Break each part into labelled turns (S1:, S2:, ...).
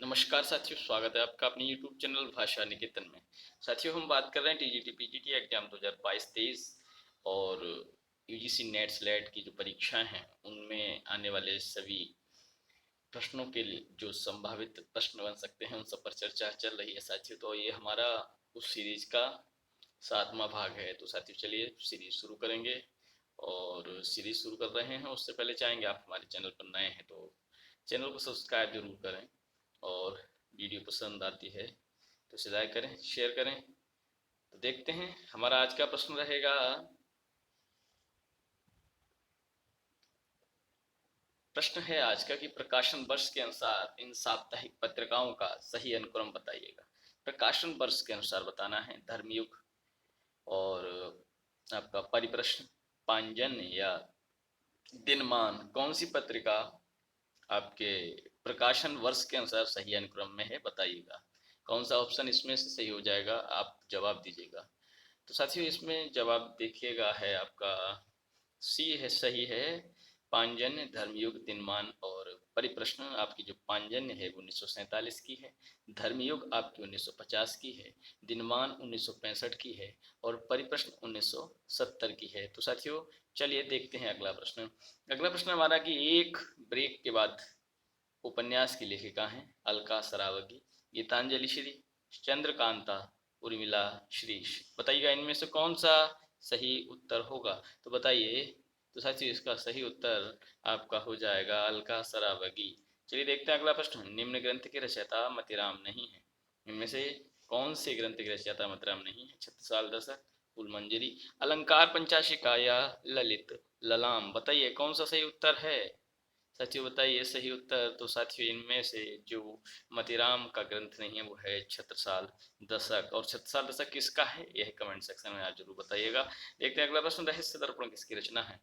S1: नमस्कार साथियों, स्वागत है आपका अपने YouTube चैनल भाषा निकेतन में। साथियों, हम बात कर रहे हैं टीजीटी पीजीटी एग्जाम 2022-23 और यूजीसी नेट स्लेट की जो परीक्षाएं हैं उनमें आने वाले सभी प्रश्नों के लिए जो संभावित प्रश्न बन सकते हैं उन सब पर चर्चा चल रही है साथियों। तो ये हमारा उस सीरीज का 7वां भाग है। तो साथियों चलिए सीरीज शुरू करेंगे और सीरीज शुरू कर रहे हैं उससे पहले चाहेंगे आप हमारे चैनल पर नए हैं तो चैनल को सब्सक्राइब जरूर करें और वीडियो पसंद आती है तो इसे लाइक करें, शेयर करें। तो देखते हैं हमारा आज का प्रश्न रहेगा। प्रश्न है आज का कि प्रकाशन वर्ष के अनुसार इन साप्ताहिक पत्रिकाओं का सही अनुक्रम बताइएगा। प्रकाशन वर्ष के अनुसार बताना है। धर्मयुग और आपका परिप्रश्न, पांजन्य या दिनमान, कौन सी पत्रिका आपके प्रकाशन वर्ष के अनुसार सही अनुक्रम में है बताइएगा। कौन सा ऑप्शन इसमें से सही हो जाएगा आप जवाब दीजिएगा। तो साथियों इसमें जवाब देखिएगा है आपका सी है, सही है। पांजन्य, धर्मयुग, दिनमान और परिप्रश्न आपकी जो पांजन्य है वो 1947 की है, धर्मयुग आपकी 1950 की है, दिनमान 1965 की है और परिप्रश्न 1970 की है। तो साथियों चलिए देखते हैं अगला प्रश्न। अगला प्रश्न हमारा कि एक ब्रेक के बाद उपन्यास की लेखिका हैं अलका सरावगी, गीतांजलि श्री, चंद्रकांता, उर्मिला श्रीश। बताइएगा इनमें से कौन सा सही उत्तर होगा। तो बताइए। तो साथियों इसका सही उत्तर आपका हो जाएगा अलका सरावगी। चलिए देखते हैं अगला प्रश्न। निम्न ग्रंथ के रचयिता मतिराम नहीं है। इनमें से कौन से ग्रंथ के रचयिता मतिराम नहीं है। छत्रसाल दशक, फूलमंजरी, अलंकार पंचाशिका या ललित ललाम। बताइए कौन सा सही उत्तर है। साथियों बताइए सही उत्तर। तो साथियों इनमें से जो मतिराम का ग्रंथ नहीं है वो है छत्रसाल दशक। और छत्रसाल दशक किसका है यह कमेंट सेक्शन में आप जरूर बताइएगा। देखते हैं अगला प्रश्न। रहस्य दर्पण किसकी रचना है।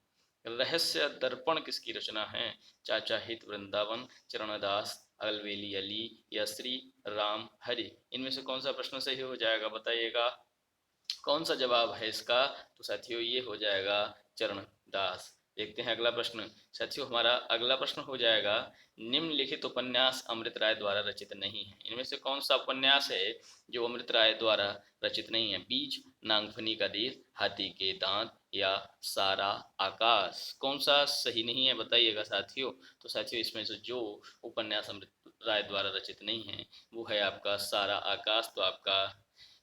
S1: रहस्य दर्पण किसकी रचना है। चाचा हित वृंदावन, चरणदास, अलवेली अली या श्री राम हरि। इनमें से कौन सा प्रश्न सही हो जाएगा बताइएगा। कौन सा जवाब है इसका। तो साथियों ये हो जाएगा चरणदास। देखते हैं अगला प्रश्न। साथियों हमारा अगला प्रश्न हो जाएगा। निम्नलिखित उपन्यास अमृत राय द्वारा रचित नहीं है। इनमें से कौन सा उपन्यास है जो अमृत राय द्वारा रचित नहीं है। बीज, नागफनी का देश, हाथी के दांत या सारा आकाश। कौन सा सही नहीं है बताइएगा साथियों। तो साथियों इसमें से जो उपन्यास अमृत राय द्वारा रचित नहीं है वो है आपका सारा आकाश। तो आपका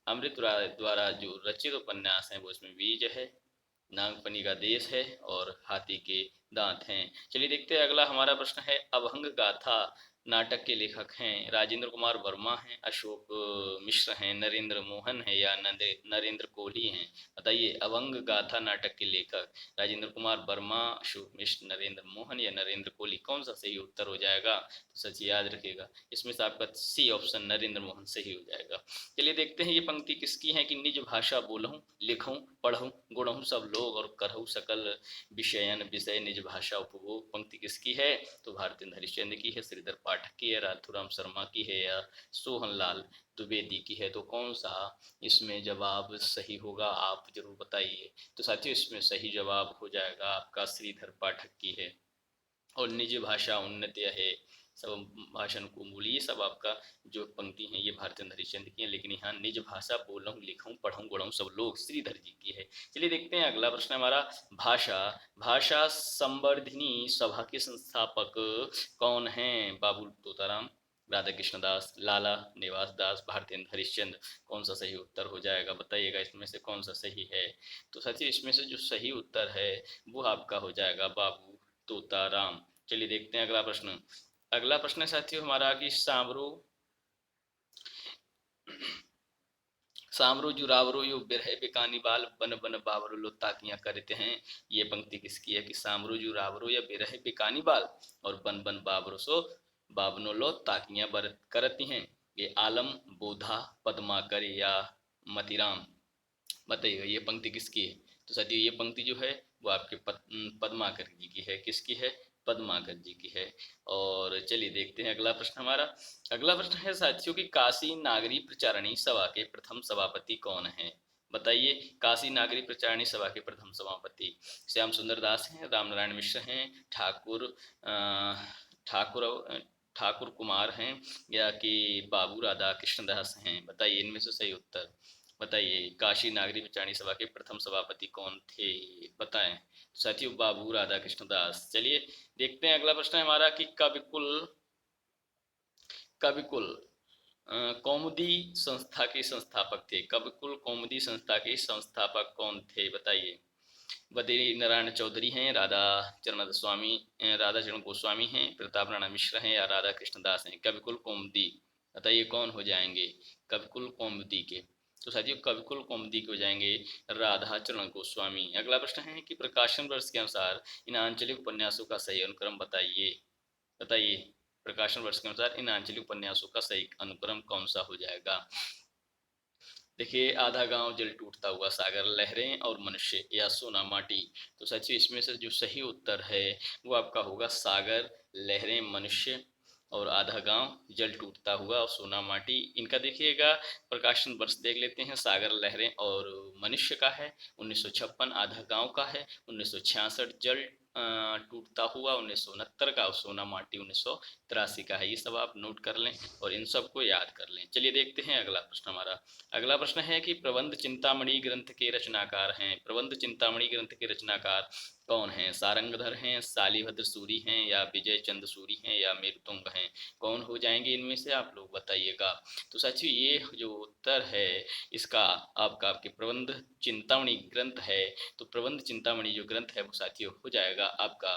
S1: अमृत राय द्वारा जो रचित उपन्यास है वो इसमें बीज है, नागफनी का देश है और हाथी के दांत हैं। चलिए देखते हैं अगला हमारा प्रश्न है। अभंग गाथा नाटक के लेखक हैं राजेंद्र कुमार वर्मा हैं, अशोक मिश्र हैं, नरेंद्र मोहन है या नरेंद्र कोहली हैं। बताइए अभंग गाथा नाटक के लेखक राजेंद्र कुमार वर्मा, अशोक मिश्र, नरेंद्र मोहन या नरेंद्र कोहली। कौन सा सही उत्तर हो जाएगा। तो सच याद रखिएगा इसमें से आपका सी ऑप्शन नरेंद्र मोहन सही हो जाएगा। चलिए देखते हैं ये पंक्ति किसकी है कि निज भाषा बोलहूँ लिखूँ पढ़ूँ गुणहूँ सब लोग और करहूँ सकल विषयन विषय निज भाषा उपभोग। पंक्ति किसकी है। तो भारतेंद्र हरिश्चंद्र की है, श्रीधर पाठक की है, राथुराम शर्मा की है या सोहन लाल द्विवेदी की है। तो कौन सा इसमें जवाब सही होगा आप जरूर बताइए। तो साथियों इसमें सही जवाब हो जाएगा आपका श्रीधर पाठक की है। और निज भाषा उन्नत्य है, सब भाषण को मूली, ये सब आपका जो पंक्ति है ये भारतेंद्र हरिश्चंद्र की है। लेकिन यहाँ निज भाषा बोलूँ लिखूँ पढ़ूँ गढ़ूँ सब लोग श्रीधर जी की है। चलिए देखते हैं अगला प्रश्न हमारा। भाषा भाषा संवर्धिनी सभा के संस्थापक कौन है। बाबू तोताराम, राधा कृष्ण दास, लाला निवास दास, भारतेंद्र हरिश्चंद्र। कौन सा सही उत्तर हो जाएगा बताइएगा इसमें से कौन सा सही है। तो साथियों इसमें से जो सही उत्तर है वो आपका हो जाएगा बाबू तोताराम। चलिए देखते हैं अगला प्रश्न। अगला प्रश्न है साथियों हमारा कि सांवरो सामरो जुरावरो यो बिरहे बेकानी बाल बन बन बावरो लो ताकियां करते हैं। ये पंक्ति किसकी है कि सामरो जुरावरो या बिरहे बेकानी बाल और बन बन बावरो सो बावनो लो ताकियां करती हैं। ये आलम बोधा पद्माकर या मतिराम। बताइए ये पंक्ति किसकी है। तो साथियों ये पंक्ति जो है वो आपके पद्माकर जी की है। किसकी है। पद्माकर जी की है। और चलिए देखते हैं अगला प्रश्न हमारा। अगला प्रश्न है साथियों की काशी नागरी प्रचारणी सभा के प्रथम सभापति कौन है। बताइए काशी नागरी प्रचारणी सभा के प्रथम सभापति श्याम सुंदर दास हैं, रामनारायण मिश्र हैं, ठाकुर ठाकुर कुमार हैं या कि बाबू राधा कृष्णदास हैं? बताइए इनमें से सही उत्तर बताइए। काशी नागरी विचारणी सभा के प्रथम सभापति कौन थे? बताएं साथियों, बाबू राधा कृष्णदास। चलिए देखते हैं अगला प्रश्न है हमारा कि कविकुल कौमुदी संस्था के संस्थापक थे। कविकुल कौमुदी संस्था के संस्थापक कौन थे? बताइए। बद्री नारायण चौधरी हैं, राधा चरण गोस्वामी हैं, प्रताप राणा मिश्र हैं या राधा कृष्णदास हैं? कविकुल कौमुदी बताइए कौन हो जाएंगे कविकुल कौमुदी के? तो साथियों कविकुल कौमुदी के हो जाएंगे राधा चरण गोस्वामी। अगला प्रश्न है कि प्रकाशन वर्ष के अनुसार इन आंचलिक उपन्यासों का सही अनुक्रम बताइए। बताइए प्रकाशन वर्ष के अनुसार इन आंचलिक उपन्यासों का सही अनुक्रम कौन सा हो जाएगा? देखिए, आधा गांव जल टूटता हुआ सागर, लहरें और मनुष्य या सोना माटी। तो साथियों इसमें से जो सही उत्तर है वो आपका होगा सागर, लहरें, मनुष्य और आधा गांव जल टूटता हुआ और सोना माटी। इनका देखिएगा प्रकाशन वर्ष देख लेते हैं। सागर, लहरें और मनुष्य का है 1956, आधा गांव का है 1966, जल टूटता हुआ 1969 का और सोना माटी 1983 का है। ये सब आप नोट कर लें और इन सब को याद कर लें। चलिए देखते हैं अगला प्रश्न हमारा। अगला प्रश्न है कि प्रबंध चिंतामणि ग्रंथ के रचनाकार हैं। प्रबंध चिंतामणि ग्रंथ के रचनाकार कौन हैं? सारंगधर हैं, शालिभद्र सूरी हैं या विजय चंद्र सूरी हैं या मेरुतुंग हैं? कौन हो जाएंगे इनमें से? आप लोग बताइएगा। तो साथियों ये जो उत्तर है इसका आपका आपके प्रबंध चिंतामणि ग्रंथ है, तो प्रबंध चिंतामणि जो ग्रंथ है वो साथियों हो जाएगा आपका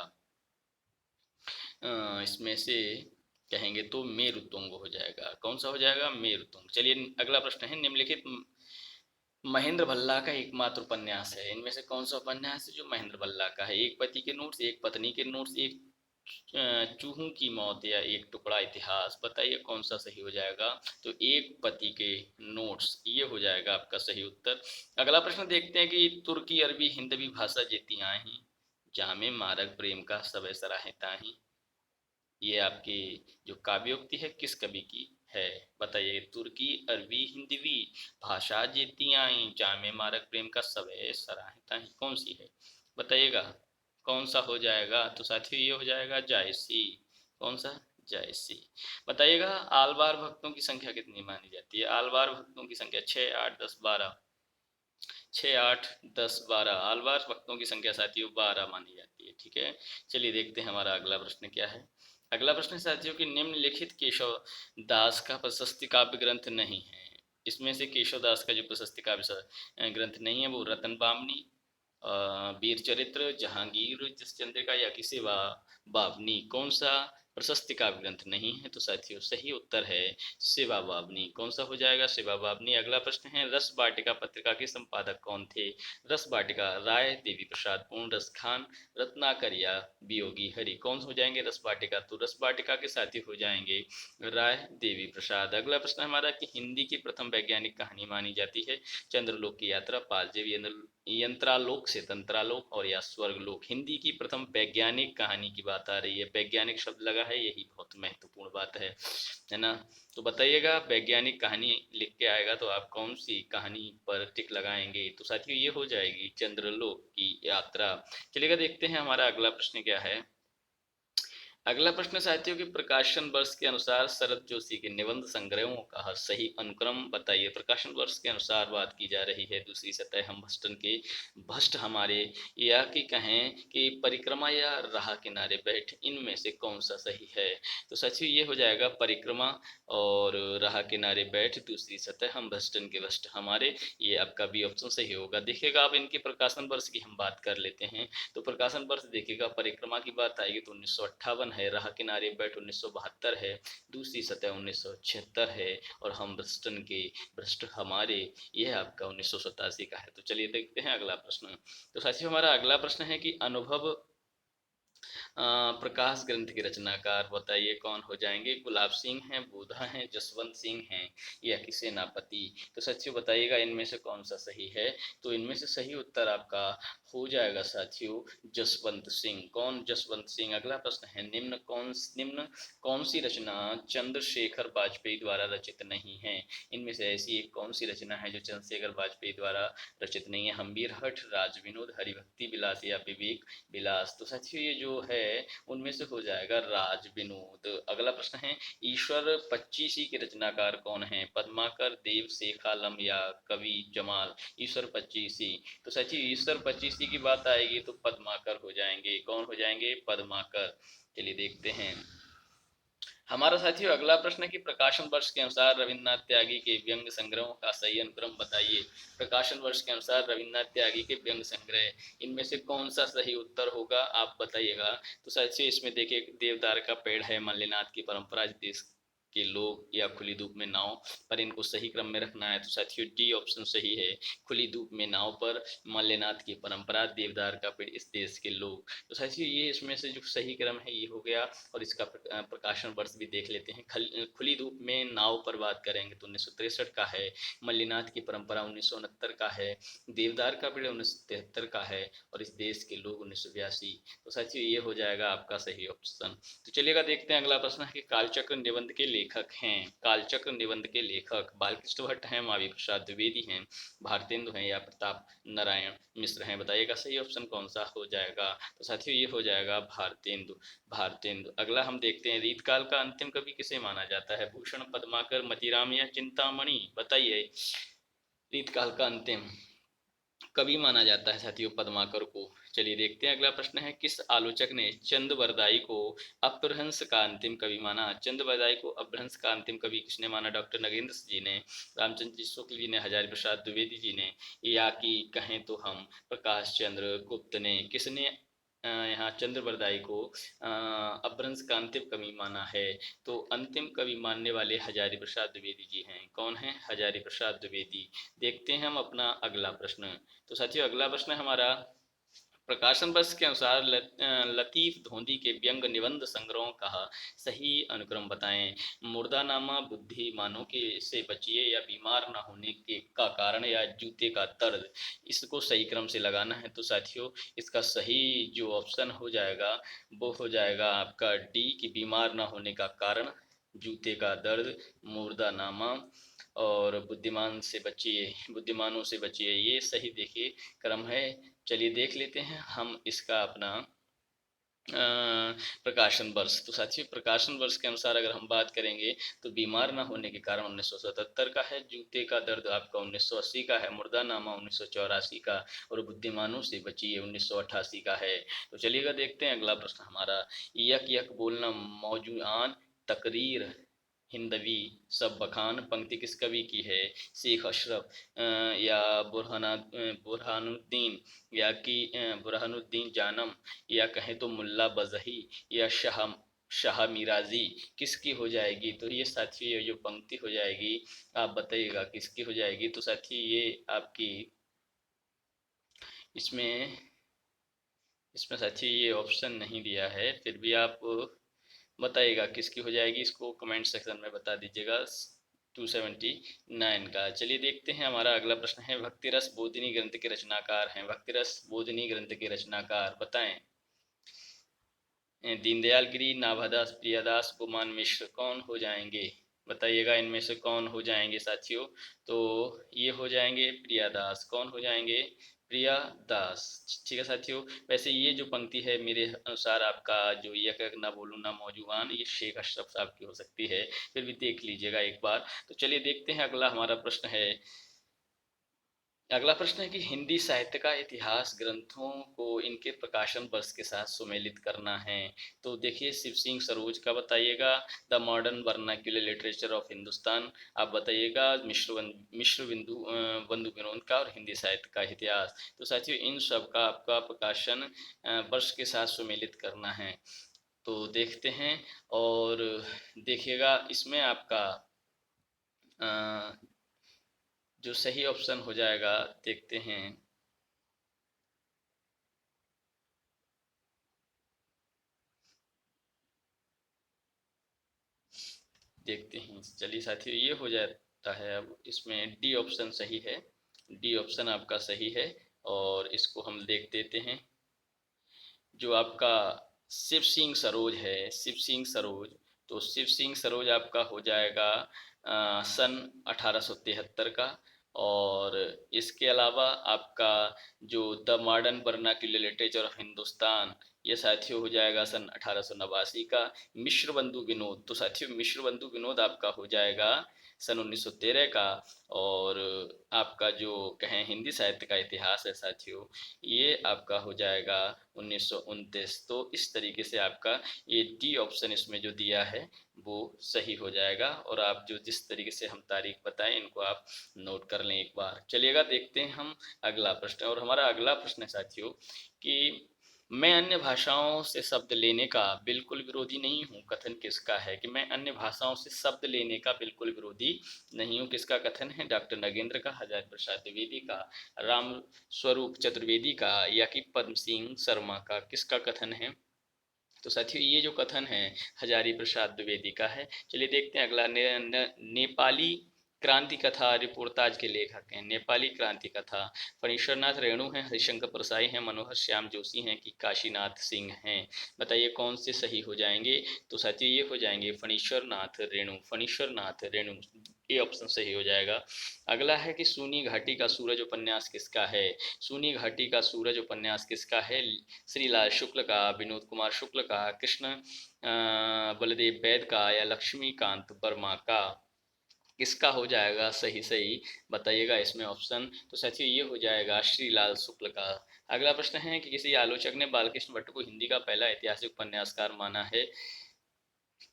S1: इसमें से कहेंगे तो मेरुतुंग हो जाएगा। कौन सा हो जाएगा? मेरुतुंग। चलिए अगला प्रश्न है निम्नलिखित महेंद्र भल्ला का एकमात्र उपन्यास है। इनमें से कौन सा उपन्यास है जो महेंद्र भल्ला का है? एक पति के नोट्स, एक पत्नी के नोट्स, एक चूहों की मौत या एक टुकड़ा इतिहास? बताइए कौन सा सही हो जाएगा? तो एक पति के नोट्स ये हो जाएगा आपका सही उत्तर। अगला प्रश्न देखते हैं कि तुर्की अरबी हिंदवी भाषा जेती आही जहाँ में मारक प्रेम का सब सराहता ही, ये आपकी जो काव्योक्ति है किस कवि की है? बताइए। तुर्की अरबी हिंदवी भाषा जेती आई जामे मारक प्रेम का सब सराहता ही, कौन सी है? बताइएगा कौन सा हो जाएगा? तो साथियों ये हो जाएगा जायसी। कौन सा? जायसी। बताइएगा आलवार भक्तों की संख्या कितनी मानी जाती है? आलवार भक्तों की संख्या 6, 8, 10, 12। 6, 8, 10, 12 आलवार भक्तों की संख्या साथियों 12 मानी जाती है। ठीक है, चलिए देखते हैं हमारा अगला प्रश्न क्या है। अगला प्रश्न साथियों कि निम्नलिखित केशव दास का प्रशस्ति काव्य ग्रंथ नहीं है। इसमें से केशव दास का जो प्रशस्ति काव्य ग्रंथ नहीं है वो रतन बामनी, वीर चरित्र, जहांगीर चंद्रिका या कि सेवा बावनी? कौन सा प्रशस्ति काव्य ग्रंथ नहीं है? तो साथियों सही उत्तर है सेवा बावनी। कौन सा हो जाएगा? सेवा बावनी। अगला प्रश्न है रस वाटिका पत्रिका के संपादक कौन थे? रस वाटिका राय, देवी प्रसाद, पूर्ण रस खान, रत्नाकर या वियोगी हरि? कौन हो जाएंगे रस वाटिका? तो रस वाटिका के साथी हो जाएंगे राय, देवी प्रसाद। अगला प्रश्न हमारा कि हिंदी की प्रथम वैज्ञानिक कहानी मानी जाती है चंद्रलोक की यात्रा, पालजेव यंत्रालोक से तंत्रालोक और या स्वर्गलोक? हिंदी की प्रथम वैज्ञानिक कहानी की बात आ रही है, वैज्ञानिक शब्द लगा है, यही बहुत महत्वपूर्ण बात है ना? तो बताइएगा वैज्ञानिक कहानी लिख के आएगा तो आप कौन सी कहानी पर टिक लगाएंगे? तो साथियों ये हो जाएगी चंद्रलोक की यात्रा। चलिएगा देखते हैं हमारा अगला प्रश्न क्या है। अगला प्रश्न साथियों की प्रकाशन वर्ष के अनुसार शरद जोशी के निबंध संग्रहों का सही अनुक्रम बताइए। प्रकाशन वर्ष के अनुसार बात की जा रही है दूसरी सतह हम भस्टन के भस्ट हमारे, या कि कहें कि परिक्रमा या राह किनारे बैठ, इनमें से कौन सा सही है? तो साथियों ये हो जाएगा परिक्रमा और राह किनारे बैठ, दूसरी सतह हम भस्टन के भस्ट हमारे, ये आपका बी ऑप्शन सही होगा। देखिएगा आप इनके प्रकाशन वर्ष की हम बात कर लेते हैं। तो प्रकाशन वर्ष देखिएगा परिक्रमा की बात आएगी तो 1958 है, राह किनारे बैठ 1972 है, दूसरी सतह 1976 है और हम भ्रष्टन के भ्रष्ट हमारे यह आपका 1987 का है। तो चलिए देखते हैं अगला प्रश्न। तो साथियों हमारा अगला प्रश्न है कि अनुभव प्रकाश ग्रंथ के रचनाकार बताइए कौन हो जाएंगे? गुलाब सिंह हैं, बोधा हैं, जसवंत सिंह हैं या कि सेनापति? तो साथियों बताइएगा इनमें से कौन सा सही है? तो इनमें से सही उत्तर आपका हो जाएगा साथियों जसवंत सिंह। कौन? जसवंत सिंह। अगला प्रश्न है निम्न कौन सी रचना चंद्रशेखर वाजपेयी द्वारा रचित नहीं है? इनमें से ऐसी एक कौन सी रचना है जो चंद्रशेखर वाजपेयी द्वारा रचित नहीं है? हम्बीर हठ, राज विनोद, हरिभक्ति विलास या विवेक विलास? तो साथियों ये जो है है उनमें से हो जाएगा राज विनोद। अगला प्रश्न है ईश्वर पच्चीसी के रचनाकार कौन है? पद्माकर, देव, शेख आलम या कवि जमाल। ईश्वर पच्चीसी, तो साथियों ईश्वर पच्चीसी की बात आएगी तो पद्माकर हो जाएंगे। कौन हो जाएंगे? पद्माकर। चलिए देखते हैं हमारा साथियों अगला प्रश्न है कि प्रकाशन वर्ष के अनुसार रविन्द्रनाथ त्यागी के व्यंग संग्रहों का सही अनुक्रम बताइए। प्रकाशन वर्ष के अनुसार रविन्द्रनाथ त्यागी के व्यंग संग्रह, इनमें से कौन सा सही उत्तर होगा आप बताइएगा। तो साथियों इसमें देखिए देवदार का पेड़ है, मल्लिनाथ की परंपरा, देश के लोग या खुली धूप में नाव, पर इनको सही क्रम में रखना है। तो साथियों डी ऑप्शन सही है, खुली धूप में नाव पर, मल्लिनाथ की परंपरा, देवदार का पेड़, इस देश के लोग। तो साथियों ये इसमें से जो सही क्रम है ये हो गया। और इसका प्रकाशन वर्ष भी देख लेते हैं। खुली धूप में नाव पर बात करेंगे तो 1963 का है, मल्लिनाथ की परंपरा 1969 का है, देवदार का पेड़ 1973 का है और इस देश के लोग 1982। तो साथियों ये हो जाएगा आपका सही ऑप्शन। तो चलिएगा देखते हैं अगला प्रश्न है कि कालचक्र निबंध के लेखक हैं। कालचक्र निबंध के लेखक बालकृष्ण भट्ट हैं, मावी प्रसाद द्विवेदी हैं, भारतेंदु हैं या प्रताप नारायण मिश्र हैं। बताइएगा सही ऑप्शन कौन सा हो जाएगा। तो साथियों ये हो जाएगा भारतेंदु। भारतेंदु। अगला हम देखते हैं रीतकाल का अंतिम कवि किसे माना जाता है? भूषण, पद्माकर, मतीराम या चिंतामणि। बताइए रीतकाल का अंतिम कवि माना जाता है साथियों पद्माकर को। चलिए देखते हैं अगला प्रश्न है किस आलोचक ने चंद्रवरदाई को अपभ्रंश का अंतिम कवि माना? चंद्रवरदाई को अपभ्रंश का अंतिम कवि किसने माना? डॉक्टर नगेंद्र जी ने, रामचंद्र जी शुक्ल जी ने, हजारी प्रसाद द्विवेदी जी ने, या कि कहें तो हम प्रकाश चंद्र गुप्त ने। किसने यहाँ चंद्रवरदाई को अपभ्रंश का अंतिम कवि माना है? तो अंतिम कवि मानने वाले हजारी प्रसाद द्विवेदी जी हैं। कौन है? हजारी प्रसाद द्विवेदी। देखते हैं हम अपना अगला प्रश्न। तो साथियों अगला प्रश्न हमारा प्रकाशन वर्ष के अनुसार लतीफ धोंदी के व्यंग निबंध संग्रहों का सही अनुक्रम बताएं। मुर्दानामा, बुद्धिमानों के से बचिए या बीमार ना होने के का कारण या जूते का दर्द। इसको सही क्रम से लगाना है। तो साथियों इसका सही जो ऑप्शन हो जाएगा वो हो जाएगा आपका डी की बीमार ना होने का कारण, जूते का दर्द, मुर्दानामा और बुद्धिमान से बचिए, बुद्धिमानों से बचिए, ये सही देखिए क्रम है। चलिए देख लेते हैं हम इसका अपना प्रकाशन वर्ष। तो साथियों प्रकाशन वर्ष के अनुसार अगर हम बात करेंगे तो बीमार ना होने के कारण 1977 का है, जूते का दर्द आपका 1980 का है, मुर्दानामा 1984 का और बुद्धिमानों से बचिए 1988 का है। तो चलिएगा देखते हैं अगला प्रश्न हमारा यक यक बोलना मौजूआन तकरीर हिंदवी सब बखान पंक्ति किस कवि की है? शेख अशरफ या बुरहानुद्दीन या कि बुरहानुद्दीन जानम या कहें तो मुल्ला बजही या शाह मिराजी, किसकी हो जाएगी? तो ये साथी ये जो पंक्ति हो जाएगी आप बताइएगा किसकी हो जाएगी। तो साथी ये आपकी इसमें इसमें साथी ये ऑप्शन नहीं दिया है, फिर भी आप बताइएगा किसकी हो जाएगी, इसको कमेंट सेक्शन में बता दीजिएगा। 279 का। चलिए देखते हैं हमारा अगला प्रश्न है भक्ति रस बोधिनी ग्रंथ के रचनाकार हैं। भक्ति रस बोधिनी ग्रंथ के रचनाकार बताएं। दीनदयाल गिरी, नाभादास, प्रियादास, गुमान मिश्र कौन हो जाएंगे? बताइएगा इनमें से कौन हो जाएंगे साथियों। तो ये हो जाएंगे प्रियादास। कौन हो जाएंगे? प्रियादास। ठीक है साथियों। वैसे ये जो पंक्ति है मेरे अनुसार आपका जो यक ना बोलूँ ना मौजूआन, ये शेख अशरफ साहब की हो सकती है, फिर भी देख लीजिएगा एक बार। तो चलिए देखते हैं अगला हमारा प्रश्न है। अगला प्रश्न है कि हिंदी साहित्य का इतिहास ग्रंथों को इनके प्रकाशन वर्ष के साथ सुमेलित करना है। तो देखिए शिव सिंह सरोज का बताइएगा, the modern vernacular literature of Hindustan आप बताइएगा, मिश्र बंधु विनोद का और हिंदी साहित्य का इतिहास। तो साथियों इन सब का आपका प्रकाशन वर्ष के साथ सुमेलित करना है। तो देखते हैं और देखिएगा इसमें आपका जो सही ऑप्शन हो जाएगा देखते हैं। देखते हैं चलिए साथियों ये हो जाता है। अब इसमें डी ऑप्शन सही है, डी ऑप्शन आपका सही है। और इसको हम देख देते हैं जो आपका शिव सिंह सरोज है, शिव सिंह सरोज। तो शिव सिंह सरोज आपका हो जाएगा सन 1873 का और इसके अलावा आपका जो the modern vernacular literature of Hindustan, ये साथियों हो जाएगा सन 1889 का। मिश्र बंधु विनोद, तो साथियों मिश्र बंधु विनोद आपका हो जाएगा सन 1913 का। और आपका जो कहें हिंदी साहित्य का इतिहास है साथियों, ये आपका हो जाएगा 1929। तो इस तरीके से आपका ये डी ऑप्शन इसमें जो दिया है वो सही हो जाएगा। और आप जो जिस तरीके से हम तारीख बताएं इनको आप नोट कर लें एक बार। चलिएगा देखते हैं हम अगला प्रश्न। और हमारा अगला प्रश्न है साथियों कि मैं अन्य भाषाओं से शब्द लेने का बिल्कुल विरोधी नहीं हूँ, कथन किसका है? कि मैं अन्य भाषाओं से शब्द लेने का बिल्कुल विरोधी नहीं हूँ, किसका कथन है? डॉक्टर नगेंद्र का, हजारी प्रसाद द्विवेदी का, राम स्वरूप चतुर्वेदी का, या कि पद्म सिंह शर्मा का? किसका कथन है? तो साथियों ये जो कथन है हजारी प्रसाद द्विवेदी का है। चलिए देखते हैं अगला। नेपाली क्रांति कथा रिपोर्टाज के लेखक हैं। नेपाली क्रांति कथा फणीश्वरनाथ रेणु हैं, हरिशंकर परसाई हैं, मनोहर श्याम जोशी हैं, कि काशीनाथ सिंह हैं? बताइए कौन से सही हो जाएंगे? तो साथियों ये हो जाएंगे फणीश्वरनाथ रेणु, फणीश्वरनाथ रेणु, ये ऑप्शन सही हो जाएगा। अगला है कि सूनी घाटी का सूरज उपन्यास किसका है? सूनी घाटी का सूरज उपन्यास किसका है? श्रीलाल शुक्ल का, विनोद कुमार शुक्ल का, कृष्ण बलदेव वैद का, या लक्ष्मीकांत वर्मा का? किसका हो जाएगा सही? सही बताइएगा इसमें ऑप्शन। तो साथियों ये हो जाएगा श्रीलाल शुक्ल का। अगला प्रश्न है कि किसी आलोचक ने बालकृष्ण भट्ट को हिंदी का पहला ऐतिहासिक उपन्यासकार माना है।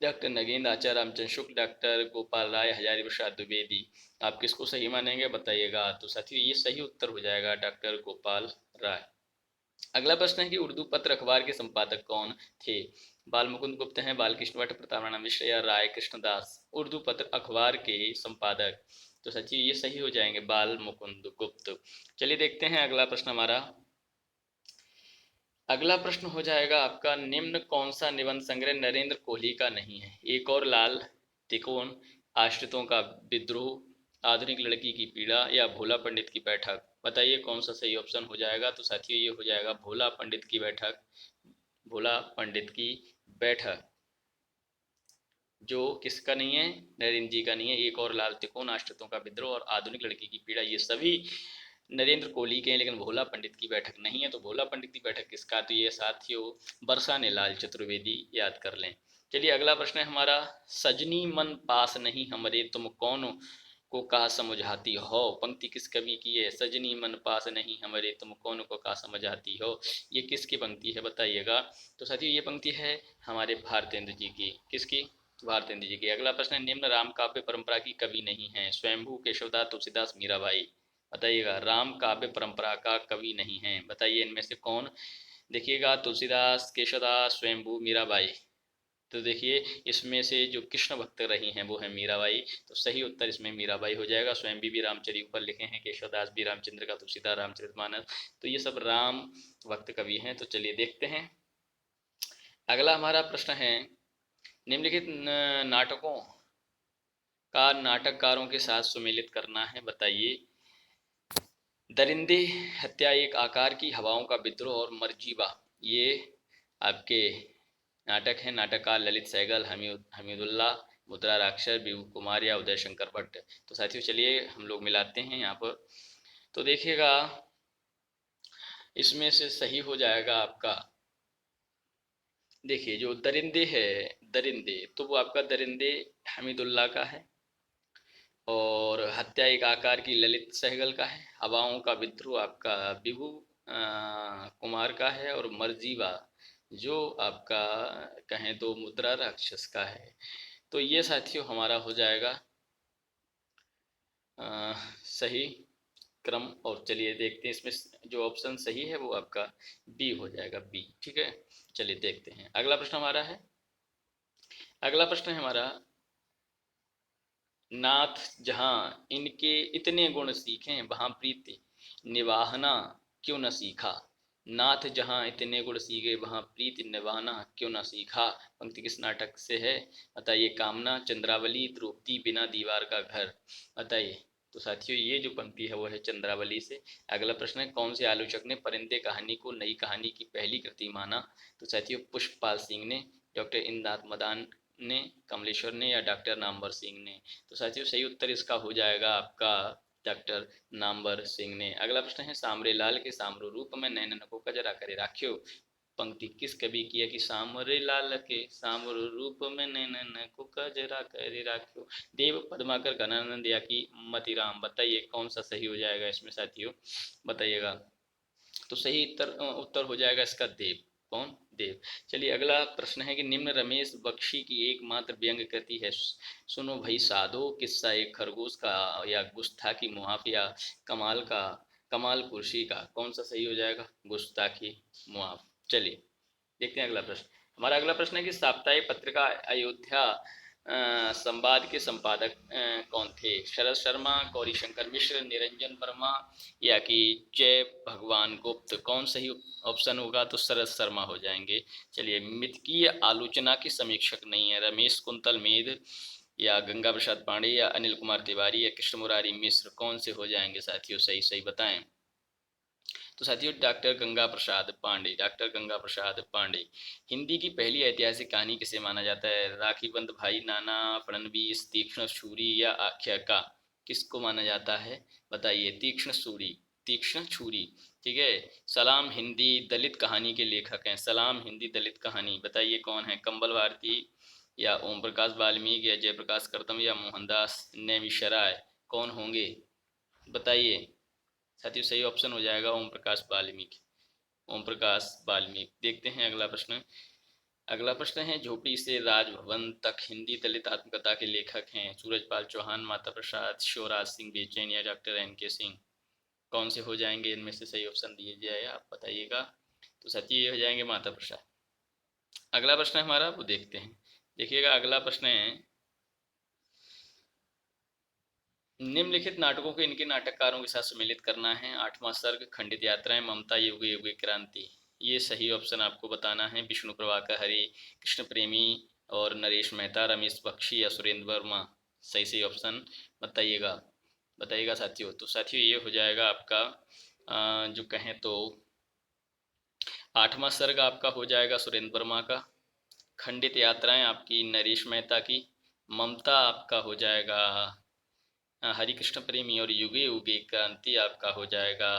S1: डॉक्टर नगेंद्र, आचार्य रामचंद्र शुक्ल, डॉक्टर गोपाल राय, हजारी प्रसाद द्विवेदी। आप किसको सही मानेंगे बताइएगा। तो साथियों ये सही उत्तर हो जाएगा डॉक्टर गोपाल राय। अगला प्रश्न है कि उर्दू पत्र अखबार के संपादक कौन थे? बाल मुकुंद गुप्त हैं, बालकृष्ण भट्ट, प्रताप राणा मिश्र, या राय कृष्णदास? उर्दू पत्र अखबार के संपादक, तो सचिव ये सही हो जाएंगे बाल मुकुंद गुप्त। चलिए देखते हैं अगला प्रश्न हमारा। अगला प्रश्न हो जाएगा आपका, निम्न कौन सा निबंध संग्रह नरेंद्र कोहली का नहीं है? एक और लाल तिकोन, आश्रितों का विद्रोह, आधुनिक लड़की की पीड़ा, या भोला पंडित की बैठक? बताइए कौन सा सही ऑप्शन हो जाएगा। तो साथियों ये हो जाएगा भोला पंडित की बैठक, भोला पंडित की बैठक, जो किसका नहीं है? नरेंद्र जी का नहीं है। एक और लाल तिकोन, आश्रितों का विद्रोह, और आधुनिक लड़की की पीड़ा, ये सभी नरेंद्र कोहली के हैं, लेकिन भोला पंडित की बैठक नहीं है। तो भोला पंडित की बैठक किसका? तो ये साथियों बरसाने लाल चतुर्वेदी, याद कर लें। चलिए अगला प्रश्न है हमारा, सजनी मन पास नहीं हमरे तुम कौन को कहा समझाती हो? पंक्ति किस कवि की है? सजनी मन पास नहीं हमरे तुम कौन को कहा समझाती हो, ये किसकी पंक्ति है बताइएगा। तो साथियों ये पंक्ति है हमारे भारतेंद्र जी की। किसकी? भारतेंद्र जी की। अगला प्रश्न है, निम्न राम काव्य परंपरा की कवि नहीं है? स्वयंभू, केशवदास, तुलसीदास, मीराबाई? बताइएगा राम काव्य परंपरा का कवि नहीं है, बताइए इनमें से कौन? देखिएगा तुलसीदास, केशवदास, स्वयंभू, मीराबाई। तो देखिए इसमें से जो कृष्ण भक्त रही हैं वो है मीराबाई। तो सही उत्तर इसमें मीराबाई हो जाएगा। स्वयं भी रामचरित पर लिखे हैं, केशवदास भी रामचंद्र का, तुलसीदास रामचरितमानस, तो ये सब राम भक्त कवि हैं। तो चलिए देखते हैं अगला हमारा प्रश्न है, निम्नलिखित नाटकों का नाटककारों के साथ सुमेलित करना है, बताइए। दरिंदे, हत्या एक आकार की, हवाओं का विद्रोह, और मरजीबा, ये आपके नाटक है। नाटककार ललित सहगल, हमीदुल्लाह, मुद्रा राक्षस, विभू कुमार, या उदय शंकर भट्ट? तो साथियों चलिए हम लोग मिलाते हैं यहाँ पर। तो देखिएगा इसमें से सही हो जाएगा आपका, देखिए जो दरिंदे है, दरिंदे तो वो आपका दरिंदे हमीदुल्लाह का है, और हत्या एक आकार की ललित सहगल का है, हवाओं का विद्रोह आपका विभू कुमार का है, और मरजीवा जो आपका कहें तो मुद्रा राक्षस का है। तो ये साथियों हमारा हो जाएगा सही क्रम। और चलिए देखते हैं इसमें जो ऑप्शन सही है वो आपका बी हो जाएगा, बी। ठीक है, चलिए देखते हैं अगला प्रश्न हमारा है। अगला प्रश्न है हमारा, नाथ जहाँ इनके इतने गुण सीखे वहाँ प्रीति निवाहना क्यों न सीखा? नाथ जहाँ इतने गुण सीखे वहाँ प्रीति निवाहना क्यों न सीखा? पंक्ति किस नाटक से है बताइए। कामना, चंद्रावली, द्रौपदी, बिना दीवार का घर? बताइए। तो साथियों ये जो पंक्ति है वो है चंद्रावली से। अगला प्रश्न है, कौन से आलोचक ने परिंदे कहानी को नई कहानी की पहली कृति माना? तो साथियों पुष्पपाल सिंह ने, डॉक्टर इंद्रनाथ मदान ने, कमलेश्वर ने, या डॉक्टर नामवर सिंह ने? तो साथियों सही उत्तर इसका हो जाएगा आपका डॉक्टर नामवर सिंह ने। अगला प्रश्न है, सामरे लाल के सामरो रूप में नैनन को कजरा करे राख्यो। पंक्ति किस कवि की है कि सामरे लाल के सामरो रूप में नैनन को कजरा करे राख्यो। देव पद्माकर घनानंद या कि मतीराम। बताइए कौन सा सही हो जाएगा इसमें साथियों, बताइएगा। तो सही उत्तर हो जाएगा इसका देव। कौन? देव। चलिए अगला प्रश्न है कि निम्न रमेश बख्शी की एकमात्र व्यंग कृति है। सुनो भाई साधो, किस्सा एक खरगोश का, या गुस्ताखी मुआफ, या कमाल का कमाल कुर्सी का। कौन सा सही हो जाएगा? गुस्ताखी मुआफ। चलिए देखते हैं अगला प्रश्न। हमारा अगला प्रश्न है कि साप्ताहिक पत्रिका अयोध्या संवाद के संपादक कौन थे? शरद शर्मा, गौरी शंकर मिश्र, निरंजन वर्मा, या कि जय भगवान गुप्त। कौन सही ऑप्शन होगा? तो शरद शर्मा हो जाएंगे। चलिए मितकीय आलोचना के समीक्षक नहीं है, रमेश कुंतल मेध, या गंगा प्रसाद पांडे, या अनिल कुमार तिवारी, या कृष्ण मुरारी मिश्र। कौन से हो जाएंगे साथियों? सही सही बताएं। तो साथियों डॉक्टर गंगा प्रसाद पांडे, डॉक्टर गंगा प्रसाद पांडे। हिंदी की पहली ऐतिहासिक कहानी किसे माना जाता है? राखी बंद भाई, नाना फडणवीस, तीक्ष्ण छुरी, या आख्यायिका। किसको माना जाता है? बताइए। तीक्ष्ण छुरी, तीक्ष्ण छुरी। ठीक है। सलाम हिंदी दलित कहानी के लेखक हैं। सलाम हिंदी दलित कहानी, बताइए कौन है? कंबल भारती, या ओम प्रकाश वाल्मीकि, या जयप्रकाश करदम, या मोहनदास नेमिशराय। कौन होंगे? बताइए साथियों। सही ऑप्शन हो जाएगा ओम प्रकाश वाल्मीकि, ओम प्रकाश वाल्मीकि। देखते हैं अगला प्रश्न। अगला प्रश्न है, झोपड़ी से राजभवन तक हिंदी दलित आत्मकथा के लेखक हैं। सूरजपाल चौहान, माता प्रसाद, शिवराज सिंह बेचैन, या डॉक्टर एन के सिंह। कौन से हो जाएंगे इनमें से? सही ऑप्शन दिए जाए, आप बताइएगा। तो साथियों ये हो जाएंगे माता प्रसाद। अगला प्रश्न है हमारा, वो देखते हैं। देखिएगा अगला प्रश्न है, निम्नलिखित नाटकों को इनके नाटककारों के साथ सम्मिलित करना है। आठवां सर्ग, खंडित यात्राएं, ममता, युगे युगे क्रांति। ये सही ऑप्शन आपको बताना है। विष्णु प्रभाकर हरि, कृष्ण प्रेमी, और नरेश मेहता, रमेश बख्शी, या सुरेंद्र वर्मा। सही सही ऑप्शन बताइएगा, बताइएगा साथियों। तो साथियों ये हो जाएगा आपका जो कहें तो आठवां सर्ग आपका हो जाएगा सुरेंद्र वर्मा का, खंडित यात्राएं आपकी नरेश मेहता की, ममता आपका हो जाएगा हरि कृष्ण प्रेमी, और युगे युगे क्रांति आपका हो जाएगा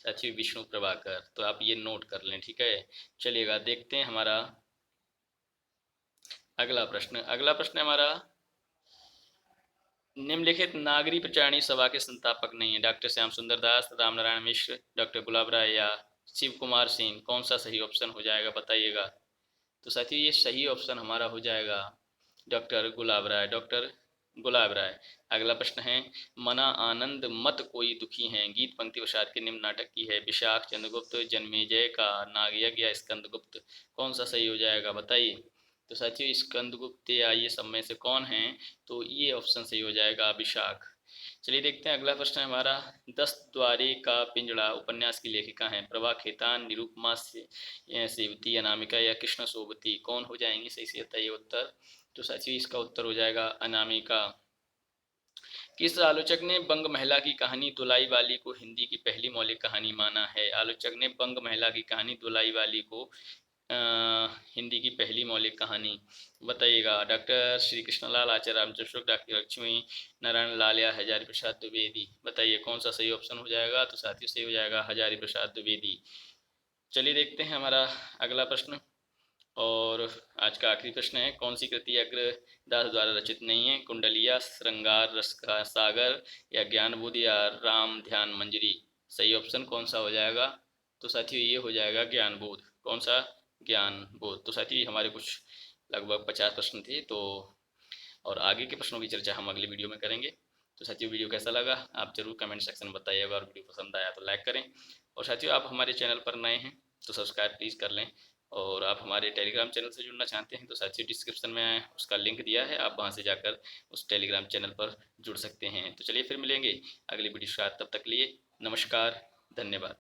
S1: साथियों विष्णु प्रभाकर। तो आप ये नोट कर लें, ठीक है। चलिएगा देखते हैं हमारा अगला प्रश्न। अगला प्रश्न है हमारा, निम्नलिखित नागरी प्रचारणी सभा के संस्थापक नहीं है। डॉक्टर श्याम सुंदर दास, राम नारायण मिश्र, डॉक्टर गुलाब राय, या शिव कुमार सिंह। कौन सा सही ऑप्शन हो जाएगा? बताइएगा। तो साथियों ये सही ऑप्शन हमारा हो जाएगा डॉक्टर गुलाब राय, डॉक्टर गुलाब राय। अगला प्रश्न है, मना आनंद मत कोई दुखी हैं गीत पंक्ति प्रसाद के निम्न नाटक की है। विशाख, चंद्रगुप्त, जन्मेजय का, नागयज्ञ, या स्कंदगुप्त। कौन सा सही हो जाएगा? बताइए। तो साथियों स्कंदगुप्त या ये सब में से कौन है? तो ये ऑप्शन सही हो जाएगा विशाख। चलिए देखते हैं अगला प्रश्न है हमारा, 10 द्वारे का पिंजड़ा उपन्यास की लेखिका हैं। प्रभा खेतान, निरुपमा सेवती, अनामिका, या कृष्ण सोबती। कौन हो जाएंगे? सही से बताइए उत्तर। तो साथियों इसका उत्तर हो जाएगा अनामिका। किस आलोचक ने बंग महिला की कहानी दुलाई वाली को हिंदी की पहली मौलिक कहानी माना है? आलोचक ने बंग महिला की कहानी दुलाई वाली को हिंदी की पहली मौलिक कहानी, बताइएगा। डॉक्टर श्री कृष्णलाल, आचार्य रामचंद्र शुक्ल, डॉक्टर लक्ष्मी नारायण लाल, या हजारी प्रसाद द्विवेदी। बताइए कौन सा सही ऑप्शन हो जाएगा? तो साथियों सही हो जाएगा हजारी प्रसाद द्विवेदी। चलिए देखते हैं हमारा अगला प्रश्न, और आज का आखिरी प्रश्न है, कौन सी कृति अग्रदास द्वारा रचित नहीं है? कुंडलिया, श्रृंगार रस का सागर, या ज्ञान बुद्ध, या राम ध्यान मंजरी। सही ऑप्शन कौन सा हो जाएगा? तो साथियों ये हो जाएगा ज्ञान बोध। कौन सा? ज्ञान बोध। तो साथियों हमारे कुछ लगभग 50 प्रश्न थे, तो और आगे के प्रश्नों की चर्चा हम अगले वीडियो में करेंगे। तो साथियों वीडियो कैसा लगा आप जरूर कमेंट सेक्शन में बताइएगा, और वीडियो पसंद आया तो लाइक करें। और साथियों आप हमारे चैनल पर नए हैं तो सब्सक्राइब प्लीज़ कर लें। और आप हमारे टेलीग्राम चैनल से जुड़ना चाहते हैं तो साथियों डिस्क्रिप्शन में उसका लिंक दिया है, आप वहां से जाकर उस टेलीग्राम चैनल पर जुड़ सकते हैं। तो चलिए फिर मिलेंगे अगली वीडियो के साथ, तब तक लिए नमस्कार, धन्यवाद।